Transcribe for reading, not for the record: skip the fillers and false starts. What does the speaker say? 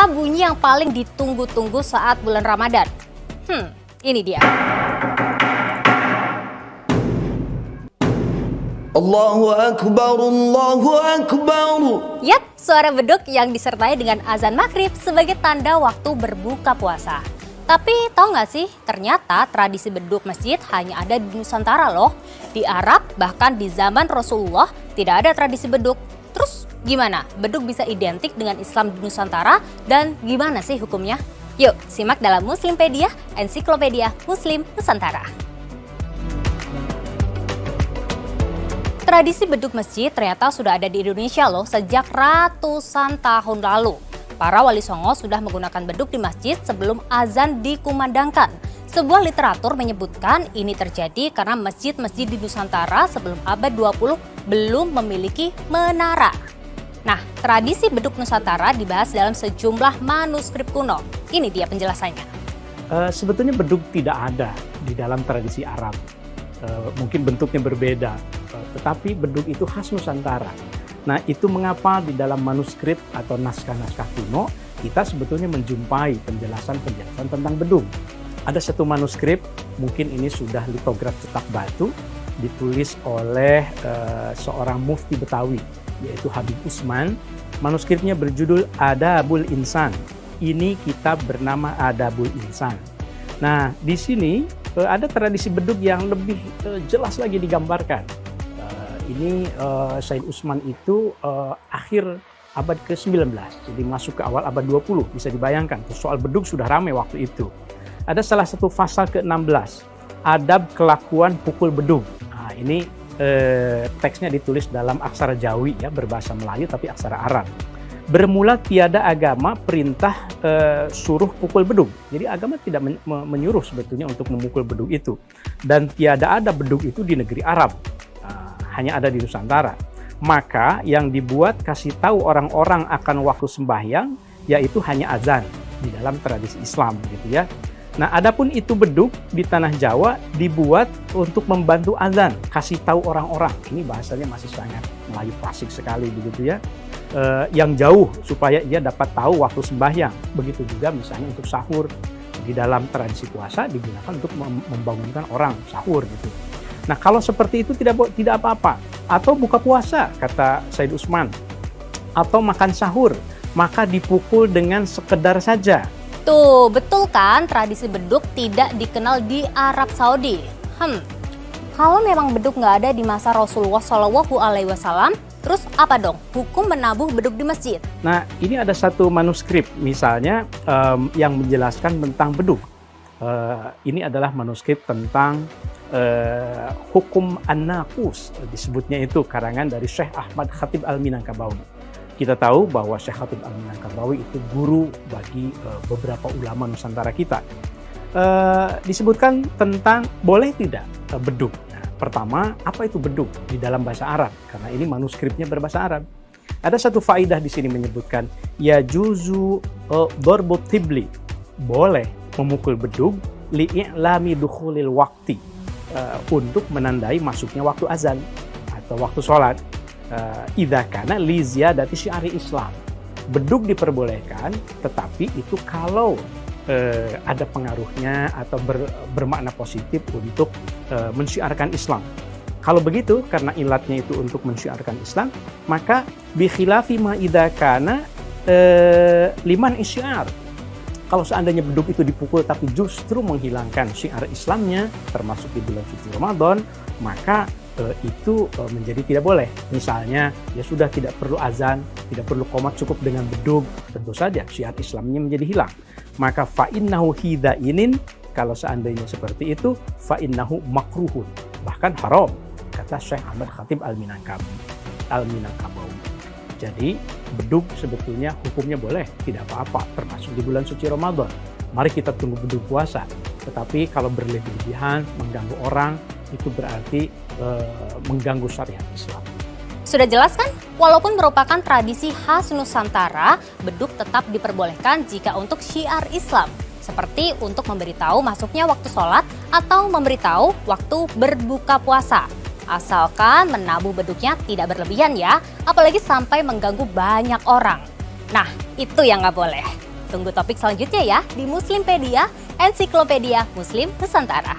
Apa bunyi yang paling ditunggu-tunggu saat bulan Ramadan? Ini dia. Allahu Akbar, Allahu Akbar. Yap, suara beduk yang disertai dengan azan maghrib sebagai tanda waktu berbuka puasa. Tapi tahu nggak sih, ternyata tradisi beduk masjid hanya ada di Nusantara loh. Di Arab, bahkan di zaman Rasulullah, tidak ada tradisi beduk. Terus gimana beduk bisa identik dengan Islam di Nusantara dan gimana sih hukumnya? Yuk, simak dalam Muslimpedia, Ensiklopedia Muslim Nusantara. Tradisi beduk masjid ternyata sudah ada di Indonesia loh sejak ratusan tahun lalu. Para wali songo sudah menggunakan beduk di masjid sebelum azan dikumandangkan. Sebuah literatur menyebutkan ini terjadi karena masjid-masjid di Nusantara sebelum abad 20 belum memiliki menara. Nah, tradisi beduk Nusantara dibahas dalam sejumlah manuskrip kuno. Ini dia penjelasannya. Sebetulnya beduk tidak ada di dalam tradisi Arab. Mungkin bentuknya berbeda, tetapi beduk itu khas Nusantara. Nah, itu mengapa di dalam manuskrip atau naskah-naskah kuno kita sebetulnya menjumpai penjelasan-penjelasan tentang beduk. Ada satu manuskrip, mungkin ini sudah litograf cetak batu, ditulis oleh seorang mufti Betawi, yaitu Habib Usman. Manuskripnya berjudul Adabul Insan. Ini kitab bernama Adabul Insan. Nah, di sini ada tradisi beduk yang lebih jelas lagi digambarkan. Ini Said Usman itu akhir abad ke-19, jadi masuk ke awal abad 20, bisa dibayangkan. Soal beduk sudah ramai waktu itu. Ada salah satu pasal ke-16, adab kelakuan pukul beduk. Nah, ini teksnya ditulis dalam aksara Jawi, ya, berbahasa Melayu tapi aksara Arab. Bermula tiada agama perintah suruh pukul beduk. Jadi agama tidak menyuruh sebetulnya untuk memukul beduk itu. Dan tiada ada beduk itu di negeri Arab. Hanya ada di Nusantara. Maka yang dibuat kasih tahu orang-orang akan waktu sembahyang yaitu hanya azan di dalam tradisi Islam gitu ya. Nah, adapun itu beduk di tanah Jawa dibuat untuk membantu azan, kasih tahu orang-orang. Ini bahasanya masih sangat Melayu klasik sekali begitu ya. Yang jauh supaya ia dapat tahu waktu sembahyang. Begitu juga misalnya untuk sahur di dalam tradisi puasa digunakan untuk membangunkan orang sahur gitu. Nah, kalau seperti itu tidak apa-apa. Atau buka puasa, kata Said Usman. Atau makan sahur, maka dipukul dengan sekedar saja. Tuh, betul kan tradisi beduk tidak dikenal di Arab Saudi? Kalau memang beduk nggak ada di masa Rasulullah SAW, terus apa dong hukum menabuh beduk di masjid? Nah, ini ada satu manuskrip misalnya yang menjelaskan tentang beduk. Ini adalah manuskrip tentang hukum an-naqus, disebutnya itu karangan dari Syekh Ahmad Khatib Al-Minangkabawi. Kita tahu bahwa Syekh Khatib Al-Minangkabawi itu guru bagi beberapa ulama Nusantara kita. Disebutkan tentang boleh tidak beduk. Nah, pertama, apa itu beduk di dalam bahasa Arab? Karena ini manuskripnya berbahasa Arab. Ada satu faidah di sini menyebutkan ya juzu darbut tibli, boleh memukul beduk li'ilami dukhulil waqti, untuk menandai masuknya waktu azan atau waktu sholat. Idza kana li ziyadati syiari Islam. Beduk diperbolehkan, tetapi itu kalau ada pengaruhnya atau bermakna positif untuk mensyiarkan Islam. Kalau begitu, karena ilatnya itu untuk mensyiarkan Islam, maka bi khilafi ma idza kana liman isyiar. Kalau seandainya beduk itu dipukul tapi justru menghilangkan syiar Islamnya, termasuk di bulan suci Ramadan, maka itu menjadi tidak boleh. Misalnya, ya sudah tidak perlu azan, tidak perlu qomat, cukup dengan beduk, tentu saja syiar Islamnya menjadi hilang. Maka fa'innahu hidainin, kalau seandainya seperti itu, fa'innahu makruhun, bahkan haram, kata Syekh Ahmad Khatib Al-Minangkabawi. Jadi beduk sebetulnya hukumnya boleh, tidak apa-apa, termasuk di bulan suci Ramadan. Mari kita tunggu beduk puasa. Tetapi kalau berlebihan, mengganggu orang, itu berarti mengganggu syariat Islam. Sudah jelas kan? Walaupun merupakan tradisi khas Nusantara, beduk tetap diperbolehkan jika untuk syiar Islam. Seperti untuk memberitahu masuknya waktu sholat atau memberitahu waktu berbuka puasa. Asalkan menabuh beduknya tidak berlebihan ya, apalagi sampai mengganggu banyak orang. Nah, itu yang nggak boleh. Tunggu topik selanjutnya ya di Muslimpedia, Ensiklopedia Muslim Nusantara.